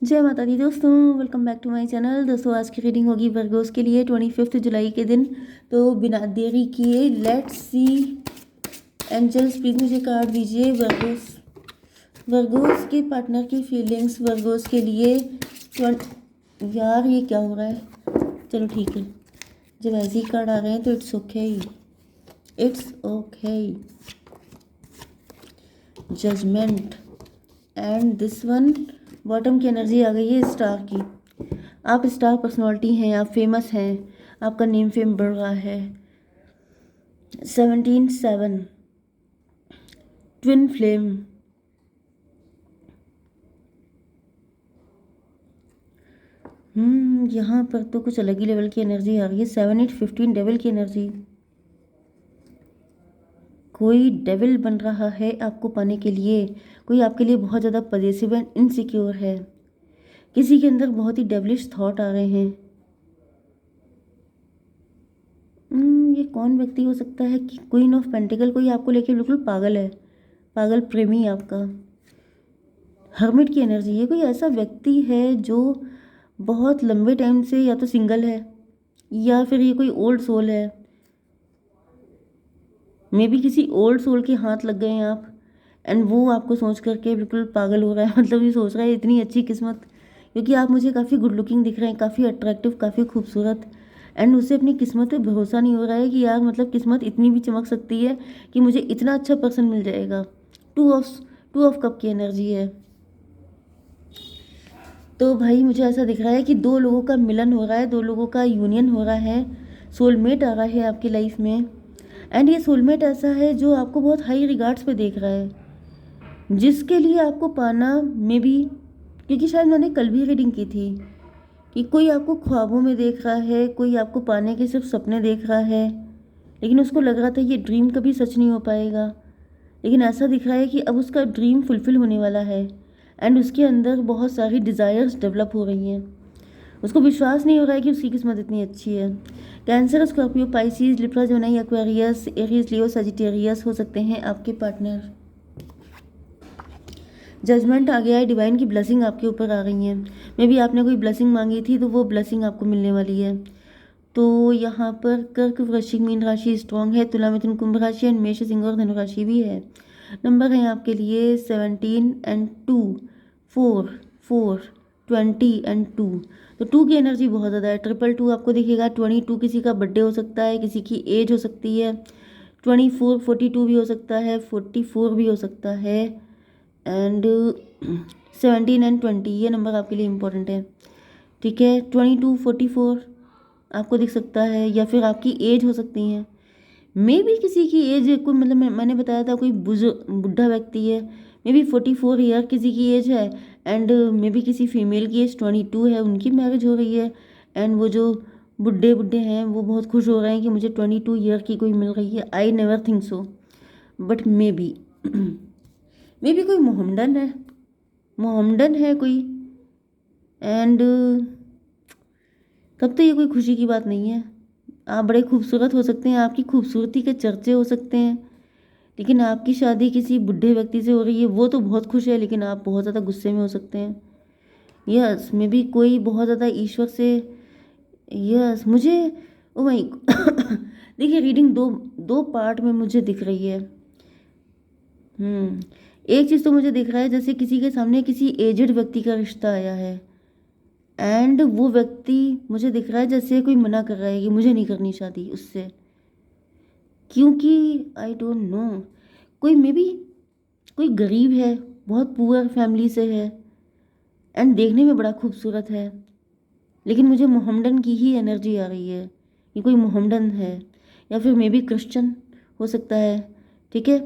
जय माता दी दोस्तों, welcome back to my channel. दोस्तों आज की रीडिंग होगी वर्गोस के लिए 25 जुलाई के दिन। तो बिना देरी किए लेट्स सी। एंजल्स प्लीज मुझे कार्ड दीजिए। वर्गोस के पार्टनर की फीलिंग्स वर्गोस के लिए। यार ये क्या हो रहा है? चलो ठीक है, जब ऐसे ही कार्ड आ रहे हैं तो it's okay, it's okay. Judgement and this one, bottom की एनर्जी आ गई है स्टार की। आप स्टार पर्सनालिटी हैं, आप फेमस हैं, आपका नेम फेम बढ़ रहा है। 17/7 ट्विन फ्लेम। यहाँ पर तो कुछ अलग ही लेवल की एनर्जी आ रही है। 7/8 15 डेविल की एनर्जी। कोई डेविल बन रहा है आपको पाने के लिए। कोई आपके लिए बहुत ज़्यादा पजेसिव एंड इनसिक्योर है। किसी के अंदर बहुत ही डेविलिश थॉट आ रहे हैं। ये कौन व्यक्ति हो सकता है कि क्वीन ऑफ पेंटिकल कोई आपको लेके बिल्कुल पागल है, पागल प्रेमी आपका। हर्मिट की एनर्जी। ये कोई ऐसा व्यक्ति है जो बहुत लंबे टाइम से या तो सिंगल है या फिर ये कोई ओल्ड सोल है। मे बी किसी ओल्ड सोल के हाथ लग गए हैं आप, एंड वो आपको सोच करके बिल्कुल पागल हो रहा है। मतलब ये सोच रहा है इतनी अच्छी किस्मत, क्योंकि आप मुझे काफ़ी गुड लुकिंग दिख रहे हैं, काफ़ी अट्रैक्टिव, काफ़ी खूबसूरत। एंड उसे अपनी किस्मत पे भरोसा नहीं हो रहा है कि यार मतलब किस्मत इतनी भी चमक सकती है कि मुझे इतना अच्छा पर्सन मिल जाएगा। टू ऑफ कप की एनर्जी है। तो भाई मुझे ऐसा दिख रहा है कि दो लोगों का मिलन हो रहा है, दो लोगों का यूनियन हो रहा है। सोलमेट आ रहा है आपकी लाइफ में। एंड ये सोलमेट ऐसा है जो आपको बहुत हाई रिगार्ड्स पे देख रहा है, जिसके लिए आपको पाना मे बी, क्योंकि शायद मैंने कल भी रीडिंग की थी कि कोई आपको ख्वाबों में देख रहा है, कोई आपको पाने के सिर्फ सपने देख रहा है, लेकिन उसको लग रहा था ये ड्रीम कभी सच नहीं हो पाएगा। लेकिन ऐसा दिख रहा है कि अब उसका ड्रीम फुलफिल होने वाला है। एंड उसके अंदर बहुत सारी डिज़ायर्स डेवलप हो रही हैं। उसको विश्वास नहीं हो रहा है कि उसकी किस्मत इतनी अच्छी है। Cancer, Scorpio, Pisces, Libra, Gemini, Aquarius, Aries, Leo, Sagittarius हो सकते हैं आपके पार्टनर। जजमेंट आ गया है। डिवाइन की ब्लेसिंग आपके ऊपर आ रही है। मे बी आपने कोई ब्लेसिंग मांगी थी तो वो ब्लेसिंग आपको मिलने वाली है। तो यहाँ पर कर्क, वृश्चिक, मीन राशि स्ट्रॉन्ग है। तुला, मिथुन, कुंभ राशि एंड मेष, सिंह और धनु राशि भी है। नंबर है आपके लिए 17 and 2, 4 4 20 and 2। तो 2 की एनर्जी बहुत ज़्यादा है। 222 आपको दिखेगा। 22 किसी का बर्थडे हो सकता है, किसी की एज हो सकती है। 24 42 भी हो सकता है, 44 भी हो सकता है। एंड 17 and 20 ये नंबर आपके लिए इम्पोर्टेंट है। ठीक है, 22 44 आपको दिख सकता है, या फिर आपकी एज हो सकती है। मे बी किसी की एज कोई, मतलब मैंने बताया था कोई बुढ़ा व्यक्ति है। मे बी 44 ईयर किसी की एज है। एंड मे बी किसी फीमेल की एज 22 है, उनकी मैरिज हो रही है। एंड वो जो बुढ़े बुढ़े हैं वो बहुत खुश हो रहे हैं कि मुझे 22 ईयर की कोई मिल रही है। I never think so, but may be may be कोई मोहम्मडन है, मोहम्मडन है कोई। एंड तब तो ये कोई खुशी की बात नहीं है। आप बड़े खूबसूरत हो सकते हैं, आपकी खूबसूरती के चर्चे हो सकते हैं, लेकिन आपकी शादी किसी बुढ़े व्यक्ति से हो रही है। वो तो बहुत खुश है, लेकिन आप बहुत ज़्यादा गुस्से में हो सकते हैं। यस, मे बी कोई बहुत ज़्यादा ईश्वर से, यस मुझे, ओ माय देखिए रीडिंग दो दो पार्ट में मुझे दिख रही है। एक चीज़ तो मुझे दिख रहा है जैसे किसी के सामने किसी एजेड व्यक्ति का रिश्ता आया है। एंड वो व्यक्ति मुझे दिख रहा है जैसे कोई मना कर रहा है कि मुझे नहीं करनी शादी उससे, क्योंकि आई डोंट नो, कोई मे बी कोई गरीब है, बहुत पुअर फैमिली से है, एंड देखने में बड़ा खूबसूरत है। लेकिन मुझे मोहम्मडन की ही एनर्जी आ रही है। ये कोई मोहम्मडन है, या फिर मे बी क्रिश्चियन हो सकता है। ठीक है,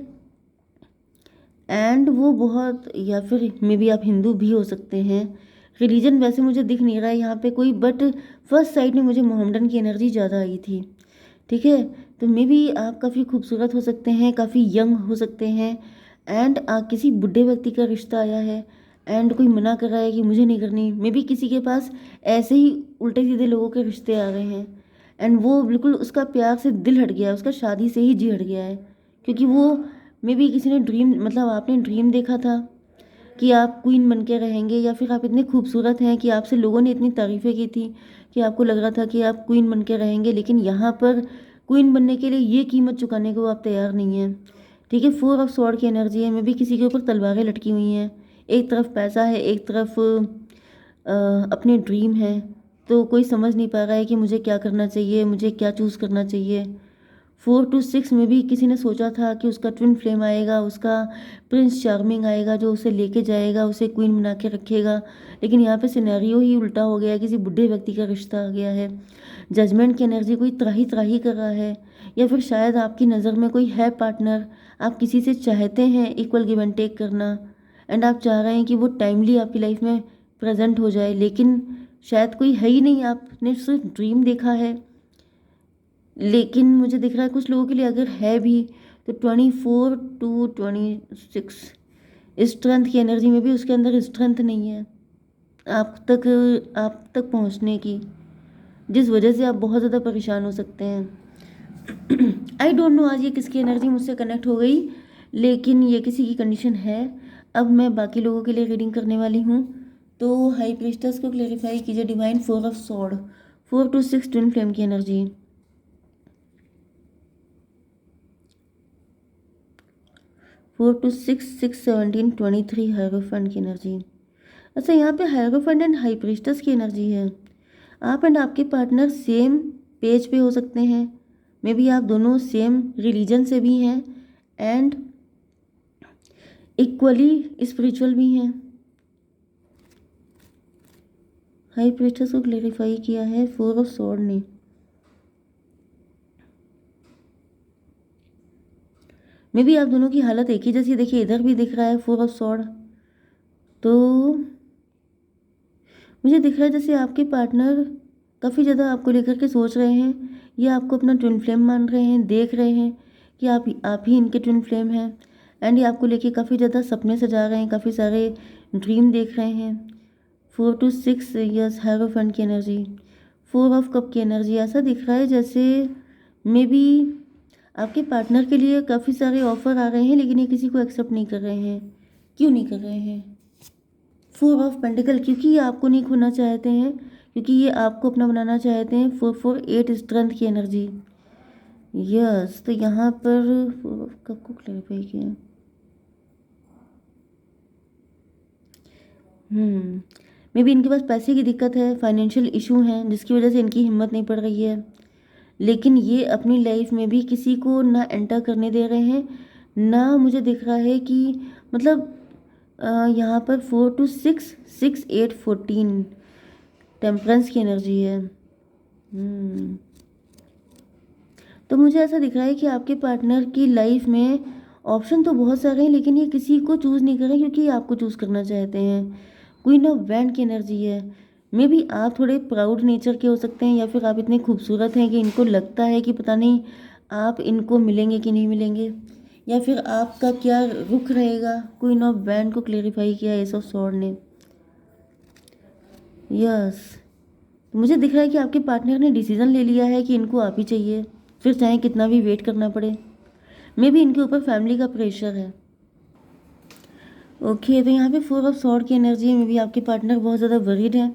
एंड वो बहुत, या फिर मे बी आप हिंदू भी हो सकते हैं। रिलीजन वैसे मुझे दिख नहीं रहा है यहाँ पे कोई, बट फर्स्ट साइड में मुझे मोहम्मडन की एनर्जी ज़्यादा आई थी। ठीक है, तो मे बी आप काफ़ी खूबसूरत हो सकते हैं, काफ़ी यंग हो सकते हैं। एंड किसी बुढ़े व्यक्ति का रिश्ता आया है, एंड कोई मना कर रहा है कि मुझे नहीं करनी। मे बी किसी के पास ऐसे ही उल्टे सीधे लोगों के रिश्ते आ गए हैं, एंड वो बिल्कुल उसका प्यार से दिल हट गया है, उसका शादी से ही जी हट गया है। क्योंकि वो मे बी किसी ने ड्रीम, मतलब आपने ड्रीम देखा था कि आप क्वीन बन के रहेंगे, या फिर आप इतने खूबसूरत हैं कि आपसे लोगों ने इतनी तारीफ़ें की थी कि आपको लग रहा था कि आप क्वीन बन के रहेंगे, लेकिन यहाँ पर क्वीन बनने के लिए ये कीमत चुकाने को आप तैयार नहीं हैं। ठीक है, 4 ऑफ स्वॉर्ड की एनर्जी है, में भी किसी के ऊपर तलवारें लटकी हुई हैं। एक तरफ पैसा है, एक तरफ अपने ड्रीम है, तो कोई समझ नहीं पा रहा है कि मुझे क्या करना चाहिए, मुझे क्या चूज़ करना चाहिए। 4 to 6 में भी किसी ने सोचा था कि उसका ट्विन फ्लेम आएगा, उसका प्रिंस चार्मिंग आएगा जो उसे लेके जाएगा, उसे क्वीन बना के रखेगा, लेकिन यहाँ पे सिनेरियो ही उल्टा हो गया, किसी बुढ़े व्यक्ति का रिश्ता आ गया है। जजमेंट की एनर्जी कोई त्राही त्राही कर रहा है, या फिर शायद आपकी नज़र में कोई है पार्टनर, आप किसी से चाहते हैं इक्वल गिव एंड टेक करना, एंड आप चाह रहे हैं कि वो टाइमली आपकी लाइफ में प्रेजेंट हो जाए, लेकिन शायद कोई है ही नहीं, आपने सिर्फ ड्रीम देखा है। लेकिन मुझे दिख रहा है कुछ लोगों के लिए अगर है भी तो 24 to 26 स्ट्रेंथ की एनर्जी में भी उसके अंदर स्ट्रेंथ नहीं है आप तक पहुंचने की, जिस वजह से आप बहुत ज़्यादा परेशान हो सकते हैं। आई डोंट नो आज ये किसकी एनर्जी मुझसे कनेक्ट हो गई, लेकिन ये किसी की कंडीशन है। अब मैं बाकी लोगों के लिए रीडिंग करने वाली हूँ। तो हाई प्रीस्टेस को क्लेरिफाई कीजिए divine 4 of sword, 4 to 6 twin flame की एनर्जी, 4 to 6, 6, 17, 23 हायरोफेंट की एनर्जी। अच्छा, यहाँ पे हायरोफेंट एंड हाई प्रीस्टेस की एनर्जी है। आप एंड आपके पार्टनर सेम पेज पे हो सकते हैं, मे बी आप दोनों सेम रिलीजन से भी हैं एंड इक्वली स्पिरिचुअल भी हैं। हाई प्रीस्टेस को क्लेरिफाई किया है 4 ऑफ सॉर्ड ने। मे बी आप दोनों की हालत एक ही जैसी, देखिए इधर भी दिख रहा है 4 ऑफ सॉर्ड। तो मुझे दिख रहा है जैसे आपके पार्टनर काफ़ी ज़्यादा आपको लेकर के सोच रहे हैं, या आपको अपना ट्विन फ्लेम मान रहे हैं, देख रहे हैं कि आप ही इनके ट्विन फ्लेम हैं, एंड ये आपको लेके काफ़ी ज़्यादा सपने सजा रहे हैं, काफ़ी सारे ड्रीम देख रहे हैं। 4 to 6 ईयर्स हायरोफेंट की एनर्जी, 4 ऑफ कप की एनर्जी। ऐसा दिख रहा है जैसे मे बी आपके पार्टनर के लिए काफ़ी सारे ऑफर आ रहे हैं, लेकिन ये किसी को एक्सेप्ट नहीं कर रहे हैं। क्यों नहीं कर रहे हैं? 4 ऑफ पेंटिकल, क्योंकि ये आपको नहीं खोना चाहते हैं, क्योंकि ये आपको अपना बनाना चाहते हैं। 4 4 8 स्ट्रेंथ की एनर्जी। यस, तो यहाँ पर 4 ऑफ कप को क्लैरिफाई किया। मे बी इनके पास पैसे की दिक्कत है, फाइनेंशियल इशू हैं, जिसकी वजह से इनकी हिम्मत नहीं पड़ रही है, लेकिन ये अपनी लाइफ में भी किसी को ना एंटर करने दे रहे हैं, ना मुझे दिख रहा है कि मतलब यहाँ पर 4 to 6, 6, 8, 14 टेम्परेंस की एनर्जी है। तो मुझे ऐसा दिख रहा है कि आपके पार्टनर की लाइफ में ऑप्शन तो बहुत सारे हैं, लेकिन ये किसी को चूज़ नहीं कर रहे क्योंकि ये आपको चूज़ करना चाहते हैं। क्वीन ऑफ वैंड की एनर्जी है। मे बी आप थोड़े प्राउड नेचर के हो सकते हैं, या फिर आप इतने खूबसूरत हैं कि इनको लगता है कि पता नहीं आप इनको मिलेंगे कि नहीं मिलेंगे, या फिर आपका क्या रुख रहेगा। क्वीन ऑफ वैंड को क्लेरिफाई किया एस ऑफ सॉर्ड ने। यस, मुझे दिख रहा है कि आपके पार्टनर ने डिसीजन ले लिया है कि इनको आप ही चाहिए, फिर चाहे कितना भी वेट करना पड़े। मे बी इनके ऊपर फैमिली का प्रेशर है। ओके, तो यहाँ पे 4 ऑफ सॉर्ड की एनर्जी में भी आपके पार्टनर बहुत ज़्यादा वरीड है।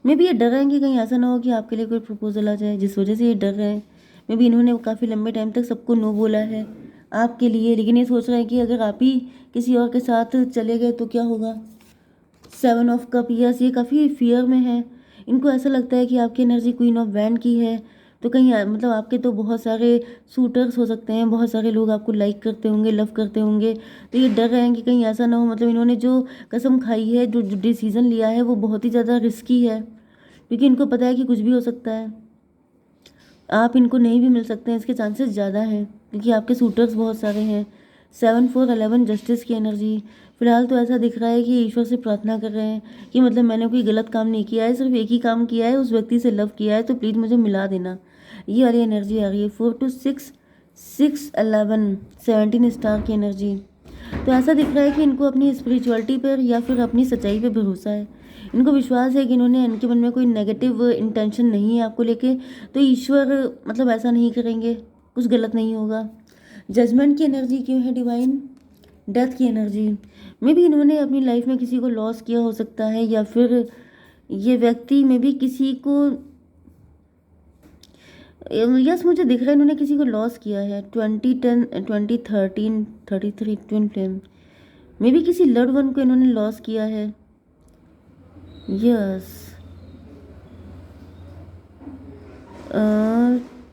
मे बी ये डर रहे हैं कि कहीं ऐसा ना हो कि आपके लिए कोई प्रपोजल आ जाए, जिस वजह से ये डर रहे हैं। मे बी इन्होंने काफ़ी लंबे टाइम तक सबको नो बोला है आपके लिए, लेकिन ये सोच रहे हैं कि अगर आप ही किसी और के साथ चले गए तो क्या होगा। 7 ऑफ कप, यस, ये काफ़ी फियर में है। इनको ऐसा लगता है कि आपकी एनर्जी क्वीन ऑफ वैंड की है, तो कहीं मतलब आपके तो बहुत सारे सूटर्स हो सकते हैं, बहुत सारे लोग आपको लाइक करते होंगे, लव करते होंगे, तो ये डर रहे हैं कि कहीं ऐसा ना हो। मतलब इन्होंने जो कसम खाई है, जो डिसीज़न लिया है, वो बहुत ही ज़्यादा रिस्की है, क्योंकि इनको पता है कि कुछ भी हो सकता है। आप इनको नहीं भी मिल सकते हैं, इसके चांसेस ज़्यादा हैं, क्योंकि आपके सूटर्स बहुत सारे हैं। 7 4 11 जस्टिस की एनर्जी। फिलहाल तो ऐसा दिख रहा है कि ईश्वर से प्रार्थना कर रहे हैं कि मतलब मैंने कोई गलत काम नहीं किया है, सिर्फ एक ही काम किया है, उस व्यक्ति से लव किया है, तो प्लीज़ मुझे मिला देना। ये वाली एनर्जी आ रही है। 4 to 6, 6, 11, 17 स्टार की एनर्जी। तो ऐसा दिख रहा है कि इनको अपनी स्पिरिचुअलिटी पर या फिर अपनी सच्चाई पर भरोसा है। इनको विश्वास है कि इनके मन में कोई नेगेटिव इंटेंशन नहीं है आपको लेके, तो ईश्वर मतलब ऐसा नहीं करेंगे, कुछ गलत नहीं होगा। जजमेंट की एनर्जी क्यों है डिवाइन? डेथ की एनर्जी। मे भी इन्होंने अपनी लाइफ में किसी को लॉस किया हो सकता है, या फिर ये व्यक्ति में भी किसी को, यस मुझे दिख रहा है इन्होंने किसी को लॉस किया है। 2010 2013 33 ट्विन फ्लेम, मे भी किसी लव्ड वन को इन्होंने लॉस किया है। यस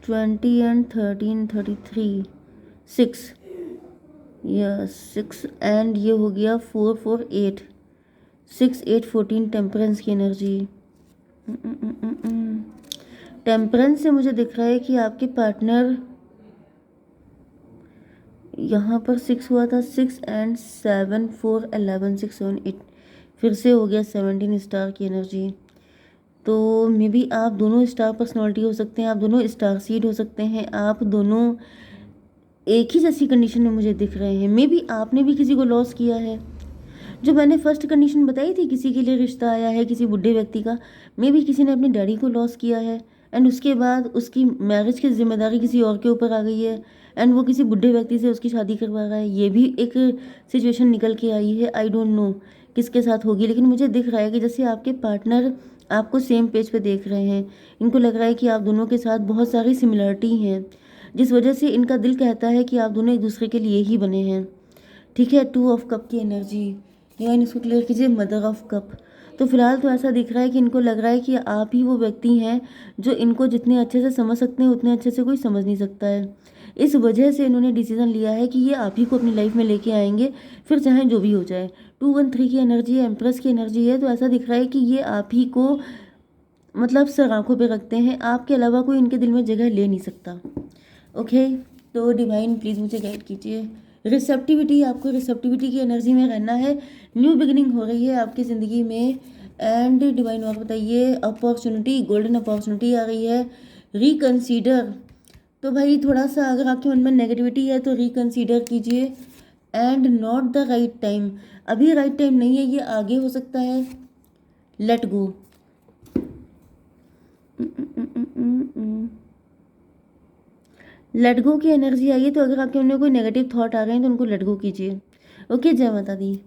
20 एंड 13 33 6, यस 6 एंड ये हो गया 4 4 8, 6 8 14 टेम्परेंस की एनर्जी। टेम्परेंस से मुझे दिख रहा है कि आपके पार्टनर, यहाँ पर 6 हुआ था, 6 एंड 7 4 11 6 7 8, फिर से हो गया 17 स्टार की एनर्जी। तो मे बी आप दोनों स्टार पर्सनालिटी हो सकते हैं, आप दोनों स्टार सीड हो सकते हैं, आप दोनों एक ही जैसी कंडीशन में मुझे दिख रहे हैं। मे बी आपने भी किसी को लॉस किया है। जो मैंने फर्स्ट कंडीशन बताई थी, किसी के लिए रिश्ता आया है किसी बुढ़े व्यक्ति का, मे बी किसी ने अपने डैडी को लॉस किया है एंड उसके बाद उसकी मैरिज की जिम्मेदारी किसी और के ऊपर आ गई है एंड वो किसी बुढ़े व्यक्ति से उसकी शादी करवा रहा है। ये भी एक सिचुएशन निकल के आई है। आई डोंट नो किसके साथ होगी, लेकिन मुझे दिख रहा है कि जैसे आपके पार्टनर आपको सेम पेज पे देख रहे हैं, इनको लग रहा है कि आप दोनों के साथ बहुत सारी सिमिलरिटी हैं, जिस वजह से इनका दिल कहता है कि आप दोनों एक दूसरे के लिए ही बने हैं। ठीक है, 2 ऑफ कप की एनर्जी, या इसको क्लियर कीजिए, मदर ऑफ कप। तो फिलहाल तो ऐसा दिख रहा है कि इनको लग रहा है कि आप ही वो व्यक्ति हैं जो इनको जितने अच्छे से समझ सकते हैं उतने अच्छे से कोई समझ नहीं सकता है। इस वजह से इन्होंने डिसीजन लिया है कि ये आप ही को अपनी लाइफ में लेके आएंगे, फिर चाहे जो भी हो जाए। 2 1 3 की एनर्जी है, एम्प्रेस की एनर्जी है। तो ऐसा दिख रहा है कि ये आप ही को मतलब सर आंखों पे रखते हैं, आपके अलावा कोई इनके दिल में जगह ले नहीं सकता। ओके, तो डिवाइन प्लीज़ मुझे गाइड कीजिए। रिसेप्टिविटी, आपको रिसेप्टिविटी की एनर्जी में रहना है। न्यू बिगिनिंग हो रही है आपकी ज़िंदगी में। एंड डिवाइन और बताइए, अपॉर्चुनिटी, गोल्डन अपॉर्चुनिटी आ रही है। रिकंसीडर, तो भाई थोड़ा सा अगर आपके मन में नेगेटिविटी है तो रिकंसीडर कीजिए। And not the right time, अभी राइट टाइम नहीं है, ये आगे हो सकता है। लेट गो, लेट गो की एनर्जी आई है। तो अगर आपके मन में कोई नेगेटिव थॉट आ रहे हैं तो उनको लेट गो कीजिए। ओके, जय माता दी।